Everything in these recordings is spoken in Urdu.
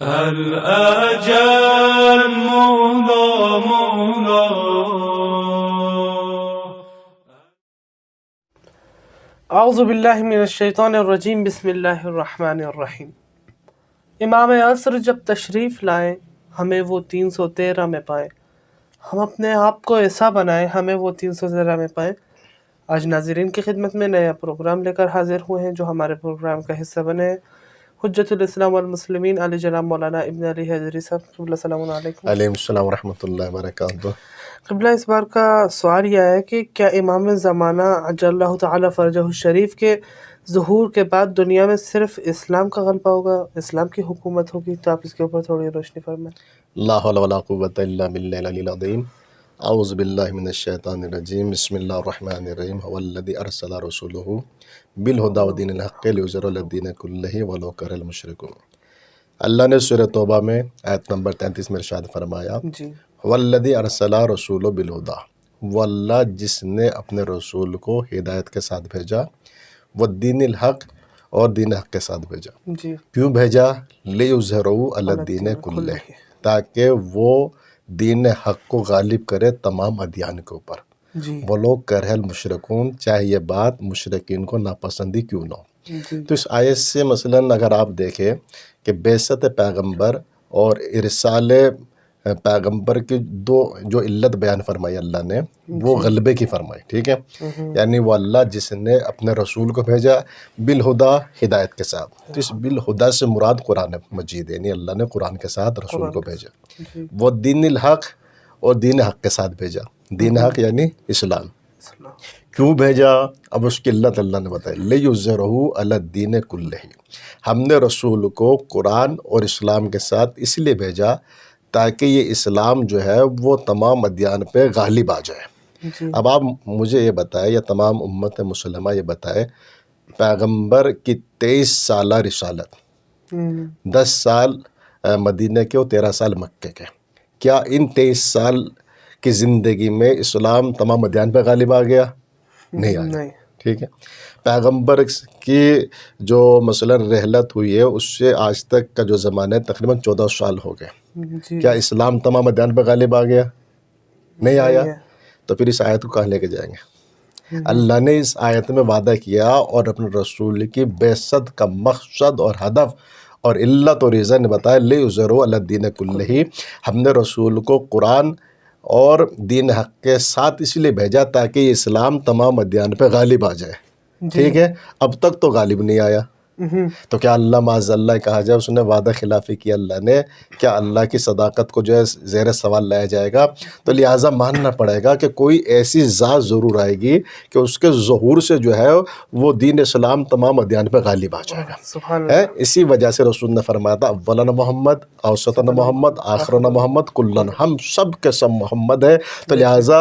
الأجل مولا مولا. اعوذ باللہ من الشیطان الرجیم، بسم اللہ الرحمن الرحیم۔ امام عصر جب تشریف لائیں ہمیں وہ 313 میں پائیں، ہم اپنے آپ کو ایسا بنائیں ہمیں وہ 313 میں پائیں۔ آج ناظرین کی خدمت میں نیا پروگرام لے کر حاضر ہوئے ہیں جو ہمارے پروگرام کا حصہ بنے ہیں۔ حجت الاسلام والمسلمین علی جناب مولانا ابن علی حیدری صاحب، قبلہ السلام علیکم۔ علیکم السلام ورحمۃ اللہ وبرکاتہ۔ قبلہ، اس بار کا سوال یہ ہے کہ کیا امام زمانہ عجل اللہ تعالیٰ فرجہ الشریف کے ظہور کے بعد دنیا میں صرف اسلام کا غلبہ ہوگا، اسلام کی حکومت ہوگی؟ تو آپ اس کے اوپر تھوڑی روشنی فرمائیں۔ لا حول ولا قوۃ الا باللہ العلی العظیم۔ اعوذ باللہ من الشیطان الرجیم، بسم اللہ الرحمن الرحیم۔ هو الذی ارسل رسوله بالہدی ودین الحق لیظہرہ علی الدین کلہ ولو کرہ المشرکون۔ اللہ نے سورہ توبہ میں آیت نمبر 33 میں ارشاد فرمایا، جی، هو الذی ارسل رسولہ بالہدی، وہ اللہ جس نے اپنے رسول کو ہدایت کے ساتھ بھیجا، والدین الحق، اور دین حق کے ساتھ بھیجا۔ جی، کیوں بھیجا؟ لیظہرہ علی الدین کلہ، تاکہ وہ دین حق کو غالب کرے تمام ادیان کے اوپر، جی، ولو کرہ المشرکون، چاہے یہ بات مشرکین کو ناپسندی کیوں نہ ہو۔ جی، تو اس آیت سے مثلاً اگر آپ دیکھیں کہ بعثت پیغمبر اور ارسال پیغمبر کی دو جو علت بیان فرمائی اللہ نے، وہ غلبے کی فرمائی، ٹھیک ہے؟ یعنی وہ اللہ جس نے اپنے رسول کو بھیجا بالہدا، ہدایت کے ساتھ۔ تو اس بالہدا سے مراد قرآن مجید، یعنی اللہ نے قرآن کے ساتھ رسول کو بھیجا۔ وہ دین الحق، اور دین حق کے ساتھ بھیجا۔ دین حق یعنی اسلام۔ کیوں بھیجا؟ اب اس کی علت اللہ نے بتائی، لیظہرہ علی الدین کلہ، ہم نے رسول کو قرآن اور اسلام کے ساتھ اس لیے بھیجا تاکہ یہ اسلام جو ہے وہ تمام ادیان پہ غالب آ جائے۔ اب آپ مجھے یہ بتائیں، یا تمام امت مسلمہ یہ بتائے، پیغمبر کی 23 سالہ رسالت، 10 سال مدینہ کے اور 13 سال مکے کے، کیا ان 23 سال کی زندگی میں اسلام تمام ادیان پہ غالب آ گیا؟ نہیں آیا، ٹھیک ہے؟ پیغمبر کی جو مثلا رحلت ہوئی ہے اس سے آج تک کا جو زمانہ ہے تقریباً 14 سال ہو گئے، کیا اسلام تمام ادیان پہ غالب آ گیا؟ نہیں آیا۔ تو پھر اس آیت کو کہاں لے کے جائیں گے؟ اللہ نے اس آیت میں وعدہ کیا اور اپنے رسول کی بعثت کا مقصد اور ہدف اور علت اور ریزن بتایا، لیظہرہ علی الدین کلہ، ہم نے رسول کو قرآن اور دین حق کے ساتھ اس لیے بھیجا تاکہ یہ اسلام تمام ادیان پہ غالب آ جائے، ٹھیک ہے؟ اب تک تو غالب نہیں آیا، تو کیا اللہ معاذ اللہ کہا جائے اس نے وعدہ خلافی کی اللہ نے؟ کیا اللہ کی صداقت کو جو ہے زیر سوال لایا جائے گا؟ تو لہٰذا ماننا پڑے گا کہ کوئی ایسی ذات ضرور آئے گی کہ اس کے ظہور سے جو ہے وہ دین اسلام تمام ادیان پہ غالب آ جائے گا۔ اسی وجہ سے رسول نے فرمایا تھا، اولنا محمد، اوسطنا محمد، آخرنا محمد، کلن، ہم سب کے سب محمد ہے۔ تو لہٰذا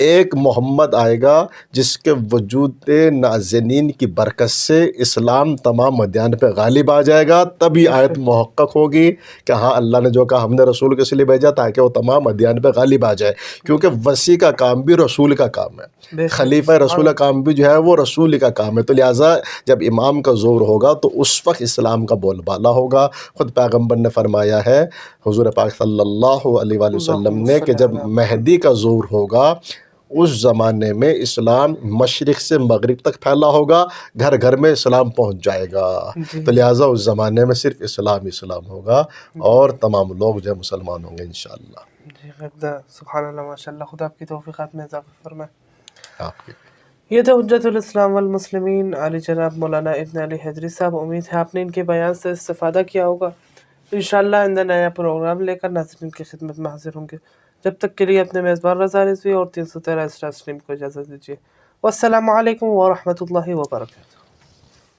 ایک محمد آئے گا جس کے وجود نازنین کی برکت سے اسلام تمام ادیان پہ غالب آ جائے گا، تبھی آیت محقق ہوگی کہ ہاں اللہ نے جو کہا ہم نے رسول کو اس لیے بھیجا تاکہ وہ تمام ادیان پہ غالب آ جائے، کیونکہ وسیع کا کام بھی رسول کا کام ہے، خلیفہ رسول کا کام بھی جو ہے وہ رسول کا کام ہے۔ تو لہٰذا جب امام کا زور ہوگا تو اس وقت اسلام کا بول بالا ہوگا۔ خود پیغمبر نے فرمایا ہے، حضور پاک صلی اللہ علیہ وآلہ وسلم نے، کہ جب مہدی کا زور ہوگا اس زمانے میں اسلام مشرق سے مغرب تک پھیلا ہوگا، گھر گھر میں اسلام پہنچ جائے گا۔ تو لہٰذا اس زمانے میں صرف اسلام ہوگا اور تمام لوگ جو ہے مسلمان ہوں گے انشاءاللہ۔ سبحان اللہ، ماشاء اللہ، خدا آپ کی توفیقات میں اضافہ فرمائے۔ آپ کی یہ تھے حجت الاسلام والمسلمین علی جناب مولانا ابن علی حیدری صاحب۔ امید ہے آپ نے ان کے بیان سے استفادہ کیا ہوگا۔ انشاءاللہ آئندہ نیا پروگرام لے کر ناظرین کی خدمت میں حاضر ہوں گے۔ جب تک کے لیے اپنے میزبان رضا رضوی اور 313 اسٹار سٹریم کو اجازت دیجیے۔ والسلام علیکم ورحمۃ اللہ وبرکاتہ۔